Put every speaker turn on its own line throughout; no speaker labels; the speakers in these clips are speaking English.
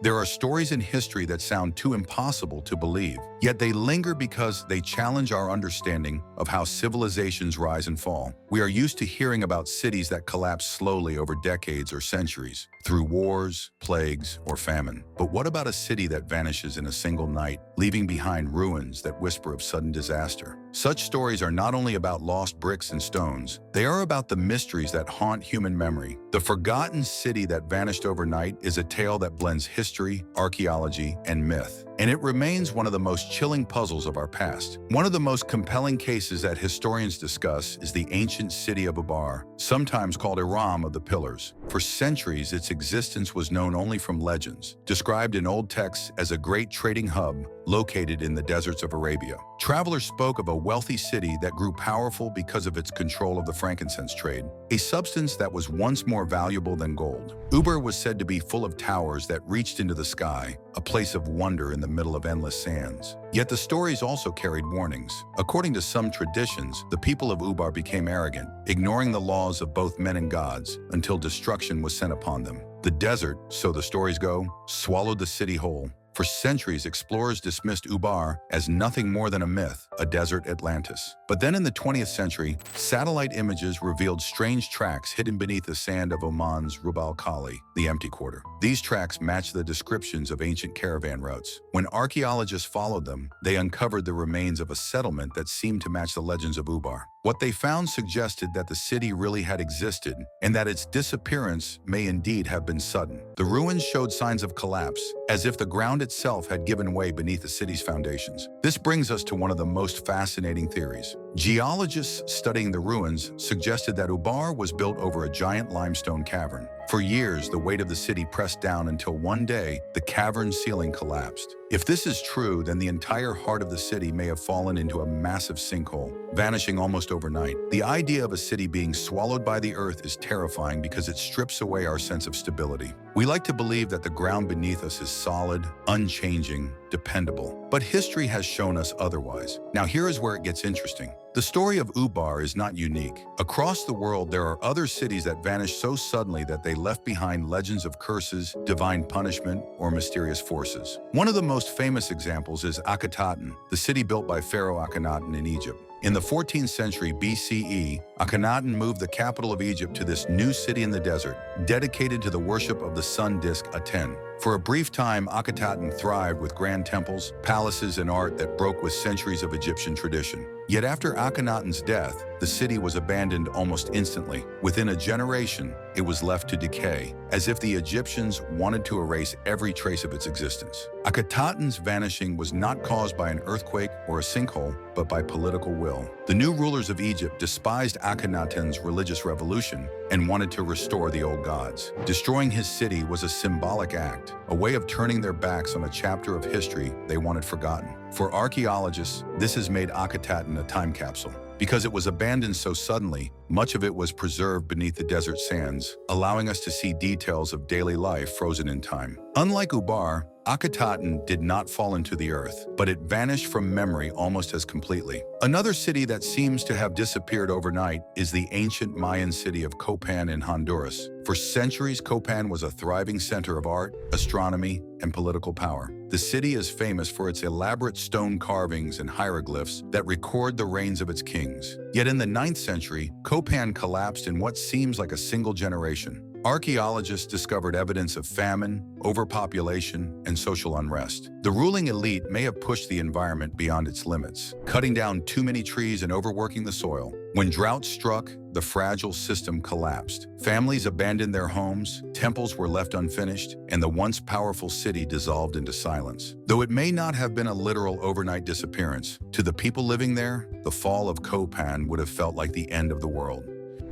There are stories in history that sound too impossible to believe, yet they linger because they challenge our understanding of how civilizations rise and fall. We are used to hearing about cities that collapse slowly over decades or centuries, through wars, plagues, or famine. But what about a city that vanishes in a single night, leaving behind ruins that whisper of sudden disaster? Such stories are not only about lost bricks and stones, they are about the mysteries that haunt human memory. The forgotten city that vanished overnight is a tale that blends history, archaeology, and myth, and it remains one of the most chilling puzzles of our past. One of the most compelling cases that historians discuss is the ancient city of Ubar, sometimes called Iram of the Pillars. For centuries, its existence was known only from legends, described in old texts as a great trading hub located in the deserts of Arabia. Travelers spoke of a wealthy city that grew powerful because of its control of the frankincense trade, a substance that was once more valuable than gold. Ubar was said to be full of towers that reached into the sky, a place of wonder in the middle of endless sands. Yet the stories also carried warnings. According to some traditions, the people of Ubar became arrogant, ignoring the laws of both men and gods, until destruction was sent upon them. The desert, so the stories go, swallowed the city whole. For centuries, explorers dismissed Ubar as nothing more than a myth, a desert Atlantis. But then in the 20th century, satellite images revealed strange tracks hidden beneath the sand of Oman's Rub al Khali, the empty quarter. These tracks matched the descriptions of ancient caravan routes. When archaeologists followed them, they uncovered the remains of a settlement that seemed to match the legends of Ubar. What they found suggested that the city really had existed and that its disappearance may indeed have been sudden. The ruins showed signs of collapse, as if the ground itself had given way beneath the city's foundations. This brings us to one of the most fascinating theories. Geologists studying the ruins suggested that Ubar was built over a giant limestone cavern. For years, the weight of the city pressed down until one day, the cavern ceiling collapsed. If this is true, then the entire heart of the city may have fallen into a massive sinkhole, vanishing almost overnight. The idea of a city being swallowed by the earth is terrifying because it strips away our sense of stability. We like to believe that the ground beneath us is solid, unchanging, dependable. But history has shown us otherwise. Now here is where it gets interesting. The story of Ubar is not unique. Across the world, there are other cities that vanished so suddenly that they left behind legends of curses, divine punishment, or mysterious forces. One of the most famous examples is Akhetaten, the city built by Pharaoh Akhenaten in Egypt. In the 14th century BCE, Akhenaten moved the capital of Egypt to this new city in the desert, dedicated to the worship of the sun disk Aten. For a brief time, Akhetaten thrived with grand temples, palaces, and art that broke with centuries of Egyptian tradition. Yet after Akhenaten's death, the city was abandoned almost instantly. Within a generation, it was left to decay, as if the Egyptians wanted to erase every trace of its existence. Akhetaten's vanishing was not caused by an earthquake or a sinkhole, but by political will. The new rulers of Egypt despised Akhenaten's religious revolution and wanted to restore the old gods. Destroying his city was a symbolic act, a way of turning their backs on a chapter of history they wanted forgotten. For archaeologists, this has made Akhetaten a time capsule. Because it was abandoned so suddenly, much of it was preserved beneath the desert sands, allowing us to see details of daily life frozen in time. Unlike Ubar, Akhetaten did not fall into the earth, but it vanished from memory almost as completely. Another city that seems to have disappeared overnight is the ancient Mayan city of Copan in Honduras. For centuries, Copan was a thriving center of art, astronomy, and political power. The city is famous for its elaborate stone carvings and hieroglyphs that record the reigns of its kings. Yet in the 9th century, Copan collapsed in what seems like a single generation. Archaeologists discovered evidence of famine, overpopulation, and social unrest. The ruling elite may have pushed the environment beyond its limits, cutting down too many trees and overworking the soil. When drought struck, the fragile system collapsed. Families abandoned their homes, temples were left unfinished, and the once powerful city dissolved into silence. Though it may not have been a literal overnight disappearance, to the people living there, the fall of Copan would have felt like the end of the world.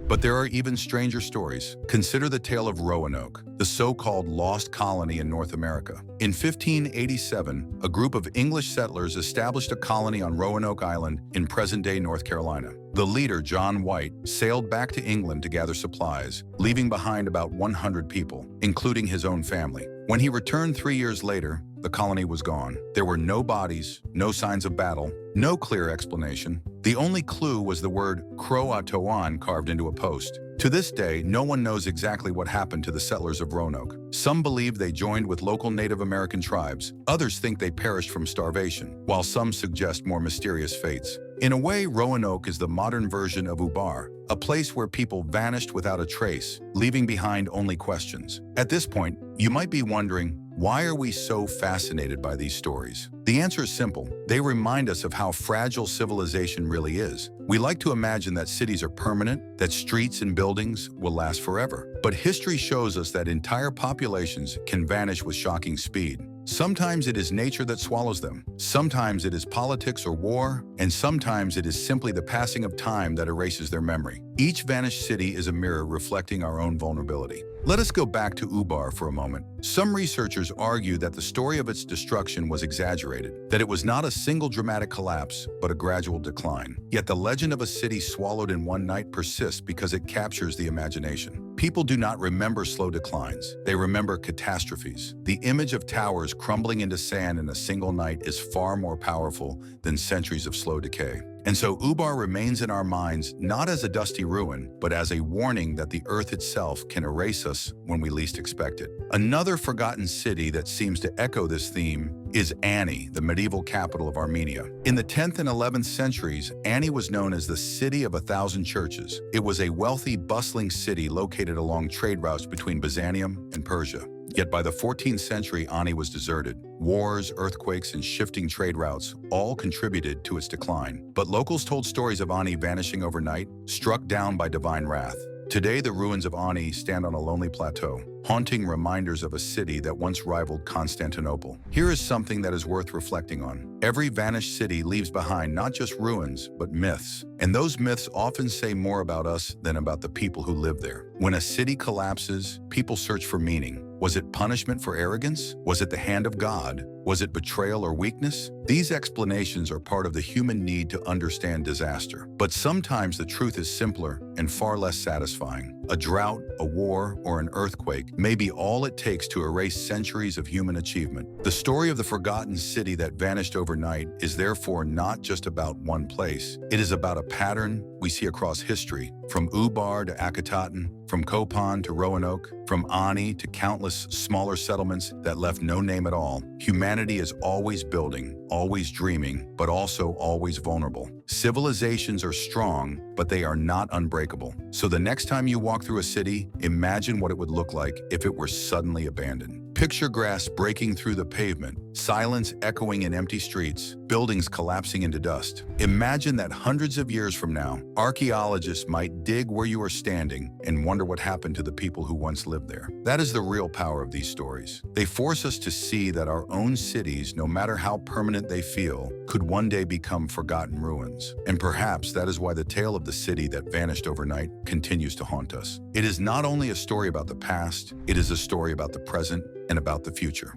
But there are even stranger stories. Consider the tale of Roanoke, the so-called lost colony in North America. In 1587, a group of English settlers established a colony on Roanoke Island in present-day North Carolina. The leader, John White, sailed back to England to gather supplies, leaving behind about 100 people, including his own family. When he returned 3 years later, the colony was gone. There were no bodies, no signs of battle, no clear explanation. The only clue was the word Croatoan carved into a post. To this day, no one knows exactly what happened to the settlers of Roanoke. Some believe they joined with local Native American tribes, others think they perished from starvation, while some suggest more mysterious fates. In a way, Roanoke is the modern version of Ubar, a place where people vanished without a trace, leaving behind only questions. At this point, you might be wondering, why are we so fascinated by these stories? The answer is simple. They remind us of how fragile civilization really is. We like to imagine that cities are permanent, that streets and buildings will last forever. But history shows us that entire populations can vanish with shocking speed. Sometimes it is nature that swallows them. Sometimes it is politics or war, and sometimes it is simply the passing of time that erases their memory. Each vanished city is a mirror reflecting our own vulnerability. Let us go back to Ubar for a moment. Some researchers argue that the story of its destruction was exaggerated, that it was not a single dramatic collapse, but a gradual decline. Yet the legend of a city swallowed in one night persists because it captures the imagination. People do not remember slow declines. They remember catastrophes. The image of towers crumbling into sand in a single night is far more powerful than centuries of slow decay. And so Ubar remains in our minds not as a dusty ruin, but as a warning that the earth itself can erase us when we least expect it. Another forgotten city that seems to echo this theme is Ani, the medieval capital of Armenia. In the 10th and 11th centuries, Ani was known as the City of 1,000 Churches. It was a wealthy, bustling city located along trade routes between Byzantium and Persia. Yet by the 14th century, Ani was deserted. Wars, earthquakes, and shifting trade routes all contributed to its decline. But locals told stories of Ani vanishing overnight, struck down by divine wrath. Today, the ruins of Ani stand on a lonely plateau, haunting reminders of a city that once rivaled Constantinople. Here is something that is worth reflecting on. Every vanished city leaves behind not just ruins, but myths. And those myths often say more about us than about the people who live there. When a city collapses, people search for meaning. Was it punishment for arrogance? Was it the hand of God? Was it betrayal or weakness? These explanations are part of the human need to understand disaster. But sometimes the truth is simpler and far less satisfying. A drought, a war, or an earthquake may be all it takes to erase centuries of human achievement. The story of the forgotten city that vanished overnight is therefore not just about one place. It is about a pattern we see across history, from Ubar to Akhetaten, from Kopan to Roanoke, from Ani to countless smaller settlements that left no name at all. Humanity is always building, always dreaming, but also always vulnerable. Civilizations are strong, but they are not unbreakable. So the next time you walk through a city, imagine what it would look like if it were suddenly abandoned. Picture grass breaking through the pavement, silence echoing in empty streets, buildings collapsing into dust. Imagine that hundreds of years from now, archaeologists might dig where you are standing and wonder what happened to the people who once lived there. That is the real power of these stories. They force us to see that our own cities, no matter how permanent they feel, could one day become forgotten ruins. And perhaps that is why the tale of the city that vanished overnight continues to haunt us. It is not only a story about the past, it is a story about the present and about the future.